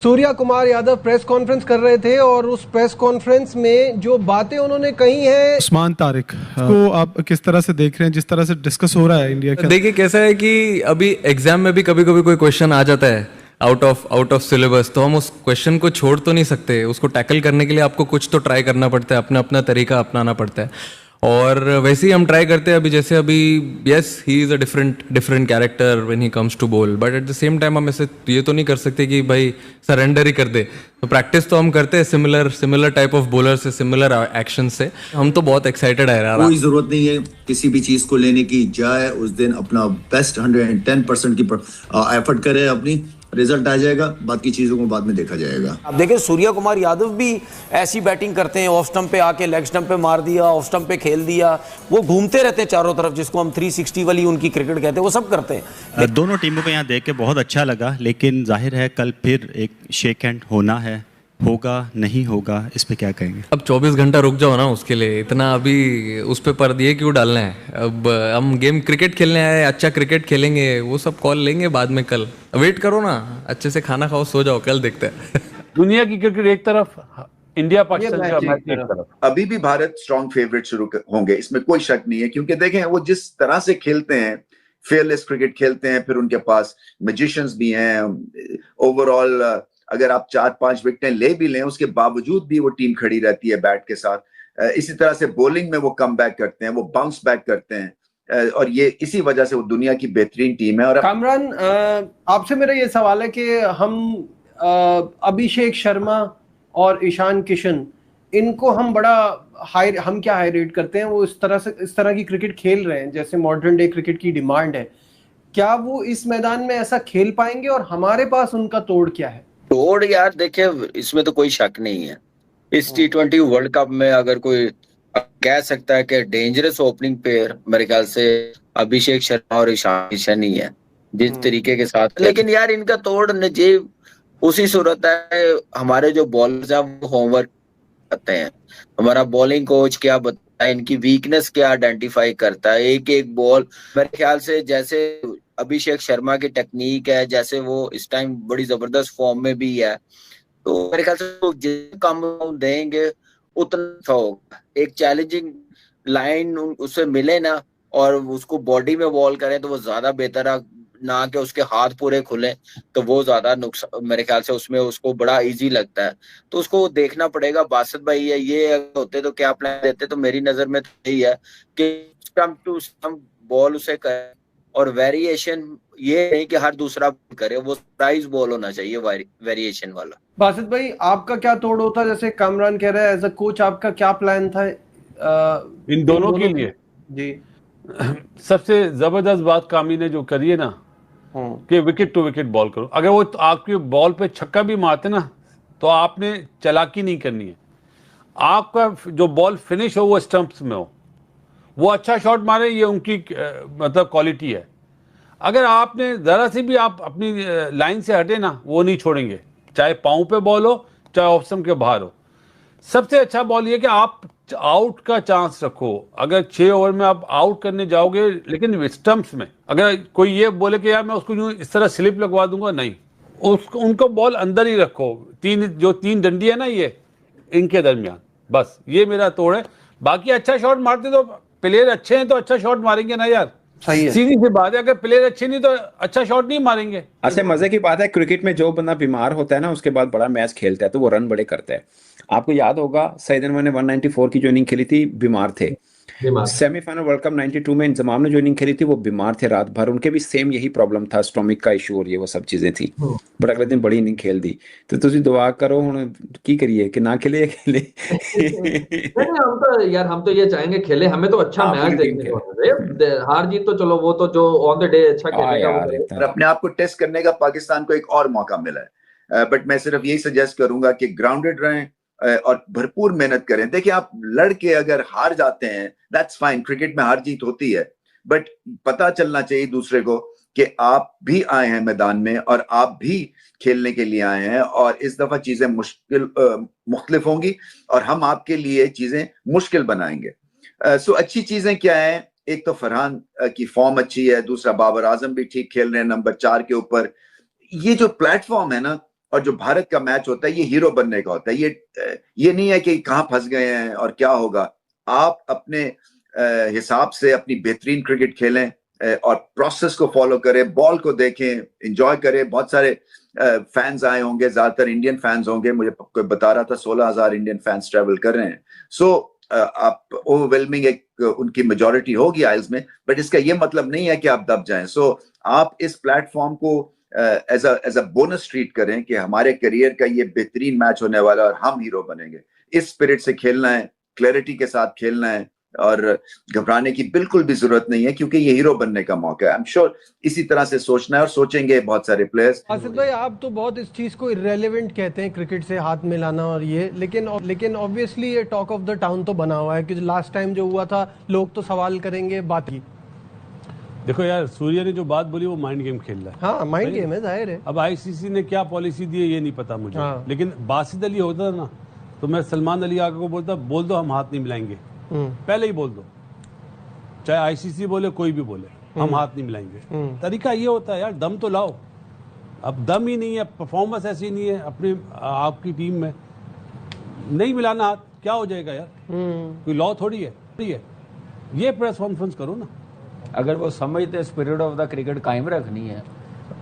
Surya Kumar Yadav press conference कर रहे थे और उस प्रेस कॉन्फ्रेंस में जो बातें उन्होंने कही हैं। उस्मान तारिक को आप किस तरह से देख रहे हैं, जिस तरह से डिस्कस हो रहा है इंडिया के? देखिए कैसा है कि अभी एग्जाम में भी कभी कभी कोई क्वेश्चन आ जाता है आउट ऑफ सिलेबस, तो हम उस क्वेश्चन को छोड़ तो नहीं सकते। उसको टैकल करने के लिए आपको कुछ तो ट्राई करना पड़ता है, अपना अपना तरीका अपनाना पड़ता है। और वैसे ही हम ट्राई करते हैं। अभी जैसे अभी yes he is a different character when he comes to bowl, but at the same time हम ऐसे ये तो नहीं कर सकते कि भाई सरेंडर ही कर दे। तो प्रैक्टिस तो हम करते हैं सिमिलर टाइप ऑफ बॉलर से, सिमिलर एक्शन से। हम तो बहुत एक्साइटेड है यार। कोई जरूरत नहीं है किसी भी चीज को लेने की, जाए उस दिन अपना बेस्ट 110% की एफर्ट करे, अपनी रिजल्ट आ जाएगा, बाकी चीजों को बाद में देखा जाएगा। अब देखिए सूर्या कुमार यादव भी ऐसी बैटिंग करते हैं, ऑफ स्टंप पे आके लेग स्टंप पे मार दिया, ऑफ स्टंप पे खेल दिया, वो घूमते रहते हैं चारों तरफ, जिसको हम 360 वाली उनकी क्रिकेट कहते हैं, वो सब करते हैं। दोनों टीमों को यहाँ देख के बहुत अच्छा लगा, लेकिन जाहिर है कल फिर एक शेक हैंड होना है, होगा नहीं होगा, इस पे क्या कहेंगे? अब 24 घंटा रुक जाओ ना उसके लिए, इतना अभी उस पे पर्दे क्यों डालना है? अब हम गेम क्रिकेट खेलने आए, अच्छा क्रिकेट खेलेंगे, वो सब कॉल लेंगे बाद में। कल वेट करो ना, अच्छे से खाना खाओ, सो जाओ, कल देखते हैं। दुनिया की क्रिकेट एक तरफ, इंडिया पाकिस्तान का मैच एक तरफ। अभी भी भारत स्ट्रॉन्ग फेवरेट शुरू होंगे, इसमें कोई शक नहीं है, क्योंकि देखें वो जिस तरह से खेलते हैं, फेयरलेस क्रिकेट खेलते हैं, फिर उनके पास मैजिशियंस भी हैं। ओवरऑल अगर आप 4-5 विकेटें ले भी लें, उसके बावजूद भी वो टीम खड़ी रहती है बैट के साथ। इसी तरह से बॉलिंग में वो कम बैक करते हैं, वो बाउंस बैक करते हैं, और ये इसी वजह से वो दुनिया की बेहतरीन टीम है। और कामरान, आपसे मेरा ये सवाल है कि हम अभिषेक शर्मा और ईशान किशन, इनको हम बड़ा हम क्या हाई रेट करते हैं? वो इस तरह की क्रिकेट खेल रहे हैं जैसे मॉडर्न डे क्रिकेट की डिमांड है। क्या वो इस मैदान में ऐसा खेल पाएंगे और हमारे पास उनका तोड़ क्या है? तोड़ यार देखिए, इसमें तो कोई शक नहीं है। इस T20 वर्ल्ड कप में अगर कोई कह सकता है कि डेंजरस ओपनिंग पेयर, मेरे ख्याल से अभिषेक शर्मा और ईशान किशन ही है, जिस तरीके के साथ। लेकिन यार इनका तोड़ जी उसी सूरत है, हमारे जो बॉलर्स हैं वो होमवर्क करते हैं। हमारा बॉलिंग कोच क्या बताता है, इनकी वीकनेस क्या आइडेंटिफाई करता है, एक एक बॉल। मेरे ख्याल से जैसे अभिषेक शर्मा की टेक्निक है, जैसे वो इस टाइम बड़ी जबरदस्त फॉर्म में भी है, तो मेरे ख्याल से वो जितना कम देंगे उतना होगा। एक चैलेंजिंग लाइन उससे मिले ना, और उसको बॉडी में बॉल करें तो वो ज्यादा बेहतर है, ना कि उसके हाथ पूरे खुले, तो वो ज्यादा नुकसान मेरे ख्याल से उसमें उसको बड़ा इजी लगता है। तो उसको देखना पड़ेगा। बासित भाई है ये होते तो क्या प्लान देते, तो मेरी नजर में तो यही है कि स्टंप टू स्टंप बॉल उसे करे, और वेरिएशन ये नहीं कि हर दूसरा करे, वो सरप्राइज बॉल होना चाहिए, वेरिएशन वाला। बासित भाई, आपका क्या तोड़ होता? जैसे कामरान कह रहा है एज अ कोच, आपका क्या प्लान था इन दोनों के लिए? जी, सबसे जबरदस्त बात कामी ने जो करी है ना, कि विकेट टू विकेट बॉल करो। अगर वो तो आपकी बॉल पे छक्का भी मारते ना, तो आपने चालाकी नहीं करनी है। आपका जो बॉल फिनिश हो वो स्टंप्स में हो, वो अच्छा शॉट मारे, ये उनकी मतलब क्वालिटी है। अगर आपने जरा सी भी आप अपनी लाइन से हटे ना, वो नहीं छोड़ेंगे, चाहे पाँव पे बॉल हो चाहे ऑफ स्टंप के बाहर हो। सबसे अच्छा बॉल ये कि आप आउट का चांस रखो। अगर 6 ओवर में आप आउट करने जाओगे, लेकिन स्टंप्स में अगर कोई ये बोले कि यार मैं उसको यूं इस तरह स्लिप लगवा दूंगा, नहीं, उसको उनको बॉल अंदर ही रखो। तीन डंडी है ना, ये इनके दरमियान, बस ये मेरा तोड़ है। बाकी अच्छा शॉट मारते तो प्लेयर अच्छे हैं तो अच्छा शॉट मारेंगे ना यार, सही है, सीधी सी बात है। अगर प्लेयर अच्छे नहीं तो अच्छा शॉट नहीं मारेंगे। अच्छा, मजे की बात है, क्रिकेट में जो बंदा बीमार होता है ना, उसके बाद बड़ा मैच खेलता है तो वो रन बड़े करता है। आपको याद होगा सईद अनवर ने 194 की जो इनिंग खेली थी, बीमार थे। सेमीफाइनल वर्ल्ड कप 92 में इंजमाम ने जो इनिंग खेली थी, वो बीमार थे रात भर, उनके भी सेम यही प्रॉब्लम था, स्टोमिक का इशू और ये वो सब चीजें थी, बट अगले दिन बड़ी इनिंग खेल दी। तो तुसी दुआ करो हुण की करिए कि ना खेले खेले। हम तो ये चाहेंगे खेले, हमें तो अच्छा मैच देखने को मिले। हार जीत तो चलो, वो तो जो ऑन द डे अच्छा खेलेगा। और अपने आप को टेस्ट करने का पाकिस्तान को एक और मौका मिला है, बट मैं सिर्फ यही सजेस्ट करूंगा कि ग्राउंडेड रहें और भरपूर मेहनत करें। देखिए, आप लड़के अगर हार जाते हैं, दैट्स फाइन, क्रिकेट में हार जीत होती है, बट पता चलना चाहिए दूसरे को कि आप भी आए हैं मैदान में और आप भी खेलने के लिए आए हैं, और इस दफा चीजें मुख्तलिफ होंगी और हम आपके लिए चीजें मुश्किल बनाएंगे। सो अच्छी चीजें क्या है? एक तो फरहान की फॉर्म अच्छी है, दूसरा बाबर आजम भी ठीक खेल रहे हैं नंबर 4 के ऊपर। ये जो प्लेटफॉर्म है ना, और जो भारत का मैच होता है ये हीरो बनने का होता है। ये नहीं है कि कहाँ फंस गए हैं और क्या होगा। आप अपने हिसाब से अपनी बेहतरीन क्रिकेट खेलें और प्रोसेस को फॉलो करें, बॉल को देखें, एंजॉय करें। बहुत सारे फैंस आए होंगे, ज्यादातर इंडियन फैंस होंगे, मुझे कोई बता रहा था 16,000 इंडियन फैंस ट्रेवल कर रहे हैं। सो आप ओवरवेलमिंग एक उनकी मेजॉरिटी होगी आइल्स में, बट इसका ये मतलब नहीं है कि आप दब जाएं। सो आप इस प्लेटफॉर्म को एज अ बोनस ट्रीट करें कि हमारे करियर का ये बेहतरीन मैच होने वाला है और हम हीरो बनेंगे। इस स्पिरिट से खेलना है, क्लैरिटी के साथ खेलना है और घबराने की बिल्कुल भी जरूरत नहीं है, क्योंकि ये हीरो बनने का मौका है। आई एम श्योर इसी तरह से सोचना है और सोचेंगे बहुत सारे प्लेयर्स। आसिफ भाई, आप तो बहुत इस चीज को इररेलेवेंट कहते हैं, क्रिकेट से हाथ मिलाना और ये, लेकिन ऑब्वियसली ये टॉक ऑफ द टाउन तो बना हुआ है कि लास्ट टाइम जो हुआ था लोग तो सवाल करेंगे बात की। देखो यार, सूर्य ने जो बात बोली वो माइंड गेम खेल रहा है। हाँ, माइंड गेम है, जाहिर है। अब आईसीसी ने क्या पॉलिसी दी है ये नहीं पता मुझे। हाँ। लेकिन बासित अली होता ना तो मैं सलमान अली आगे को बोलता, बोल दो हम हाथ नहीं मिलाएंगे, पहले ही बोल दो, चाहे आईसीसी बोले कोई भी बोले, हम हाथ नहीं मिलाएंगे। तरीका ये होता है यार, दम तो लाओ। अब दम ही नहीं है, परफॉर्मेंस ऐसी नहीं है अपने आपकी टीम में, नहीं मिलाना हाथ, क्या हो जाएगा यार? कोई लॉ थोड़ी है। ये प्रेस कॉन्फ्रेंस करो ना। अगर वो समझते स्पिरिट ऑफ द क्रिकेट कायम रखनी है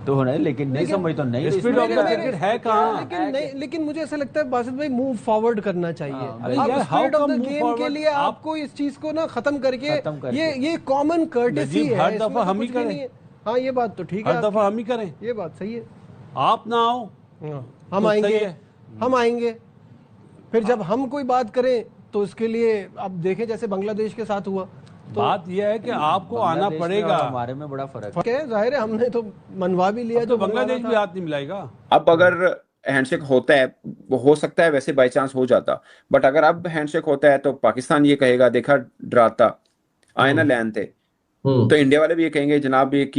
तो नहीं, लेकिन नहीं समझ तो नहीं। स्पिरिट ऑफ द क्रिकेट है कहाँ? लेकिन मुझे ऐसा लगता है बासित भाई, मूव फॉरवर्ड करना चाहिए। आप स्पिरिट ऑफ द गेम के लिए आपको इस चीज को ना खत्म करके ये कॉमन कर्टेसी है, हर दफा हम ही करें। हाँ, ये बात तो ठीक है, हर दफा हम ही करें, ये बात सही है। आप ना आओ, हम आएंगे, फिर जब हम कोई बात करें तो इसके लिए आप देखें जैसे बांग्लादेश के साथ हुआ। तो बात यह है कि आपको आना पड़ेगा। हमारे में बड़ा फर्क है, जाहिर है, हमने तो मनवा भी लिया, तो बांग्लादेश भी हाथ नहीं मिलाएगा। अब अगर हैंडशेक होता है, हो सकता है वैसे बाई चांस हो जाता, बट अगर अब हैंडशेक होता है तो पाकिस्तान ये कहेगा देखा डराता आए ना लैन थे, तो इंडिया वाले भी ये कहेंगे जनाब एक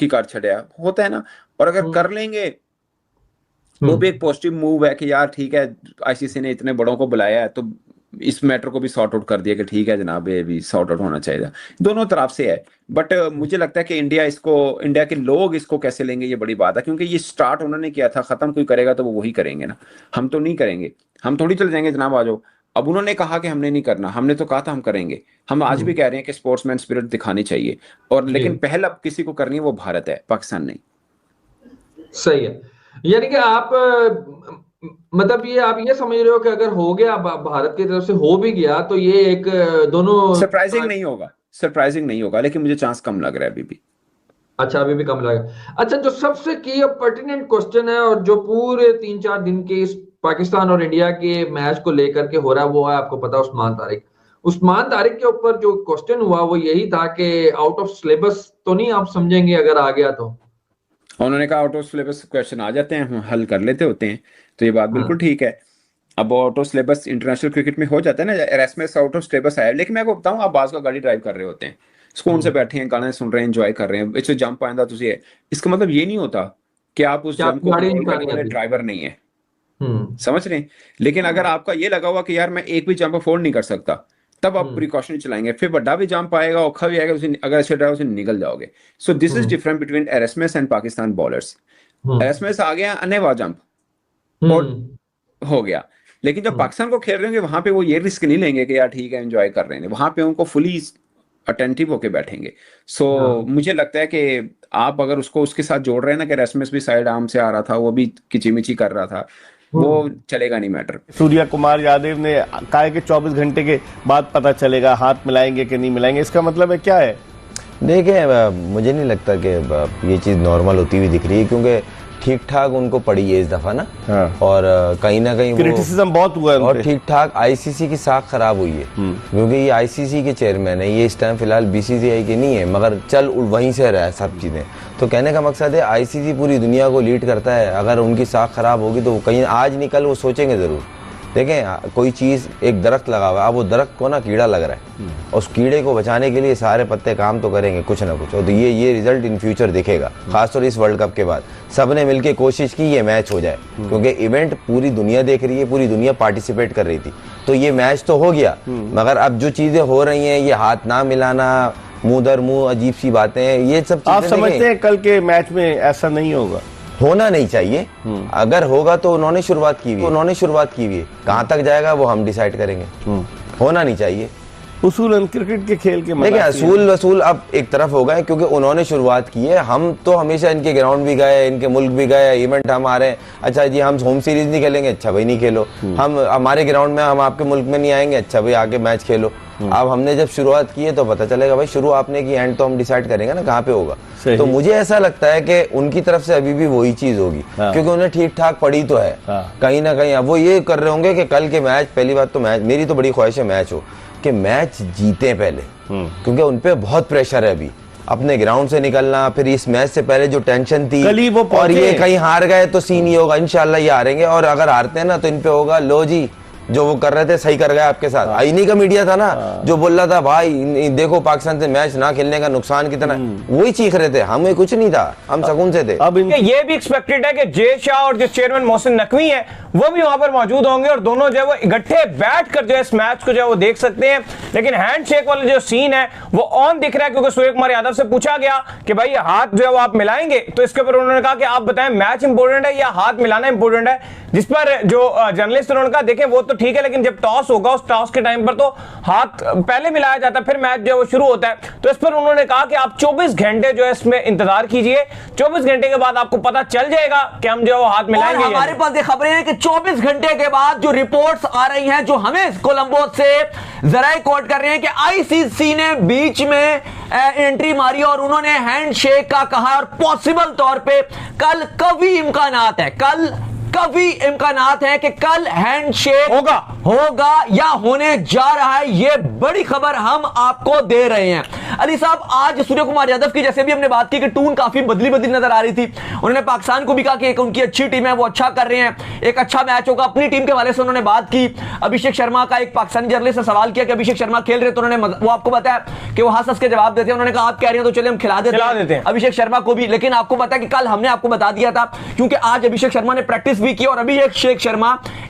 ही कार्ड छड़िया होता है ना। और अगर कर लेंगे वो भी एक पॉजिटिव मूव है कि यार ठीक है, आईसीसी ने इतने बड़ों को बुलाया है तो इस मैटर को भी सॉर्ट आउट कर दिया कि ठीक है जनाब ये भी सॉर्ट आउट होना चाहिए। दोनों तरफ से है, बट मुझे लगता है कि इंडिया के लोग इसको कैसे लेंगे ये बड़ी बात है, क्योंकि ये स्टार्ट उन्होंने किया था, खत्म कोई करेगा तो वो वही करेंगे ना, हम तो नहीं करेंगे। हम थोड़ी चले जाएंगे जनाब आ जाओ। अब उन्होंने कहा कि हमने नहीं करना, हमने तो कहा था हम करेंगे। हम आज भी कह रहे हैं कि स्पोर्ट्समैन स्पिरिट दिखानी चाहिए, और लेकिन पहल अब किसी को करनी है वो भारत है, पाकिस्तान नहीं। सही है, यानी कि आप मतलब ये आप ये समझ रहे हो कि अगर हो गया, भारत की तरफ से हो भी गया, तो ये एक दोनों सरप्राइजिंग नहीं होगा, लेकिन मुझे चांस कम लग रहा है अभी भी। अच्छा, अभी भी कम लगा। अच्छा, जो सबसे की पर्टिनेंट क्वेश्चन है और जो पूरे 3-4 दिन के इस पाकिस्तान और इंडिया के मैच को लेकर के हो रहा है, वो है आपको पता उस्मान तारिक के ऊपर जो क्वेश्चन हुआ वो यही था कि आउट ऑफ सिलेबस तो नहीं आप समझेंगे अगर आ गया तो? उन्होंने कहा आउट ऑफ सिलेबस क्वेश्चन आ जाते हैं, हम हल कर लेते होते हैं, तो ये बात बिल्कुल ठीक है। अब out of syllabus international cricket में हो जाता है ना, एरasmus आउट ऑफ सिलेबस आया, लेकिन मैं आपको बताऊं, आप बाज का गाड़ी ड्राइव कर रहे होते हैं, सुकून से बैठे हैं, गाने सुन रहे हैं, एंजॉय कर रहे हैं, इससे जंप आएंदा तुझे है, इसका मतलब ये नहीं होता कि आप उस जंप को ड्राइवर नहीं है, समझ रहे हैं। लेकिन अगर आपका ये लगा हुआ कि यार मैं एक भी जंप अफोर्ड नहीं कर सकता, तब आप प्रिकॉशन चलाएंगे, फिर बड़ा भी जंप आएगा, औखा भी आएगा, अगर अच्छे ड्राइवर से निकल जाओगे। So this is different between एरasmus एंड पाकिस्तान बॉलर्स। एरasmus आ गया अनेवा जंप और हो गया, लेकिन जब पाकिस्तान को खेल रहे होंगे वहां पे वो ये रिस्क नहीं लेंगे कि यार ठीक है एंजॉय कर रहे हैं, वहां पे उनको फुली अटेंटिव होके बैठेंगे। सो मुझे लगता है कि आप अगर उसको उसके साथ जोड़ रहे हैं ना कि एरasmus भी साइड आर्म से आ रहा था, वो भी किचिमिची कर रहा था, वो चलेगा नहीं मैटर। सूर्या कुमार यादव ने कहा कि 24 घंटे के बाद पता चलेगा हाथ मिलाएंगे कि नहीं मिलाएंगे, इसका मतलब है क्या है? देखिए, मुझे नहीं लगता कि ये चीज़ नॉर्मल होती हुई दिख रही है, क्योंकि ठीक ठाक उनको पड़ी है इस दफा ना। हाँ। और कहीं ना कहीं क्रिटिसिज्म बहुत हुआ है और ठीक ठाक आईसीसी की साख खराब हुई है, क्योंकि ये आईसीसी के चेयरमैन है, ये इस टाइम फिलहाल बीसीसीआई के नहीं है, मगर चल वहीं से रहा है सब चीजें। तो कहने का मकसद है आईसीसी पूरी दुनिया को लीड करता है, अगर उनकी साख खराब होगी तो कहीं आज निकल वो सोचेंगे जरूर। देखें, कोई चीज़ एक दरख्त लगा हुआ है, अब वो दरख्त को ना कीड़ा लग रहा है, और उस कीड़े को बचाने के लिए सारे पत्ते काम तो करेंगे कुछ ना कुछ, और तो ये रिजल्ट इन फ्यूचर दिखेगा। खासतौर इस वर्ल्ड कप के बाद सब ने मिलकर कोशिश की ये मैच हो जाए, क्योंकि इवेंट पूरी दुनिया देख रही है, पूरी दुनिया पार्टिसिपेट कर रही थी, तो ये मैच तो हो गया। मगर अब जो चीज़ें हो रही हैं, ये हाथ ना मिलाना, मुंह दर मुंह अजीब सी बातें, ये सब आप समझते हैं कल के मैच में ऐसा नहीं होगा? होना नहीं चाहिए। अगर होगा तो उन्होंने शुरुआत की हुई है, कहाँ तक जाएगा वो हम डिसाइड करेंगे। होना नहीं चाहिए। उसूलन क्रिकेट के खेल के देखिए असूल वसूल अब एक तरफ हो गए क्योंकि उन्होंने शुरुआत की है। हम तो हमेशा इनके ग्राउंड भी गए, इनके मुल्क भी गए, इवेंट हमारे, अच्छा जी हम होम सीरीज नहीं खेलेंगे, अच्छा भाई नहीं खेलो। हम हमारे ग्राउंड में, हम आपके मुल्क में नहीं आएंगे, अच्छा भाई आके मैच खेलो। अब हमने जब शुरुआत की है तो पता चलेगा भाई, शुरू आपने की, एंड तो हम डिसाइड करेंगे ना कहाँ पे होगा। तो मुझे ऐसा लगता है कि उनकी तरफ से अभी भी वही चीज होगी, क्योंकि उन्हें ठीक ठाक पड़ी तो है। कहीं ना कहीं अब वो ये कर रहे होंगे कि कल के मैच, पहली बात तो मैच, मेरी तो बड़ी ख्वाहिश है मैच हो, कि मैच जीते पहले, क्योंकि उनपे बहुत प्रेशर है अभी अपने ग्राउंड से निकलना। फिर इस मैच से पहले जो टेंशन थी वो और ये कहीं हार गए तो सीन ही होगा। इंशाल्लाह ये हारेंगे, और अगर हारते हैं ना तो इनपे होगा लो जी जो वो कर रहे थे सही कर गए आपके साथ। इन्हीं का मीडिया था ना जो बोल रहा था भाई देखो पाकिस्तान से मैच ना खेलने का नुकसान कितना, वही चीख रहे थे, हमें कुछ नहीं था, हम सुकून से थे। अब ये भी एक्सपेक्टेड है कि जय शाह और जो चेयरमैन मोहसिन नकवी हैं वो भी वहां पर मौजूद होंगे और दोनों जो है वो इकट्ठे बैठकर जो है इस मैच को जो है वो देख सकते हैं। लेकिन हैंडशेक वाला जो सीन है वो ऑन दिख रहा है, क्योंकि सूर्य कुमार यादव से पूछा गया कि भाई हाथ जो है वो आप मिलाएंगे, तो इसके ऊपर उन्होंने कहा कि आप बताएं मैच इंपॉर्टेंट है या हाथ मिलाना इंपॉर्टेंट है। जिस पर जो जर्नलिस्ट उन्होंने कहा देखें वो तो ठीक है, लेकिन जब टॉस होगा उस टॉस के टाइम पर तो हाथ पहले मिलाया जाता है, फिर मैच जो है वो शुरू होता है। तो इस पर उन्होंने कहा कि आप 24 घंटे जो है इसमें इंतजार कीजिए, 24 घंटे के बाद आपको पता चल जाएगा कि हम जो है वो हाथ मिलाएंगे। हमारे पास ये खबरें हैं कि 24 घंटे के बाद जो रिपोर्ट्स आ रही हैं, जो हमें कोलंबो से जराए कोट कर रहे हैं कि आईसीसी ने बीच में एंट्री मारी और उन्होंने हैंडशेक का कहा, और पॉसिबल तौर पे कल कभी इम्कानात है कि कल हैंडशेक होगा या होने जा रहा है। ये बड़ी खबर हम आपको दे रहे हैं। अली साहब, आज सूर्य कुमार यादव की जैसे भी हमने बात की कि टून काफी बदली नजर आ रही थी। उन्होंने पाकिस्तान को भी कहा कि एक उनकी अच्छी टीम है, वो अच्छा कर रहे हैं, एक अच्छा मैच होगा। अपनी टीम के हवाले से उन्होंने बात की। अभिषेक शर्मा का एक पाकिस्तानी जर्नलिस्ट ने सवाल किया कि अभिषेक शर्मा खेल रहे, तो उन्होंने वो आपको बताया कि वो हंस के जवाब देते हैं। उन्होंने कहा आप कह रहे हैं तो चलिए हम खिला देते हैं अभिषेक शर्मा को भी। लेकिन आपको पता है कि कल हमने आपको बता दिया था, क्योंकि आज अभिषेक शर्मा ने प्रैक्टिस भी की और अभिषेक शर्मा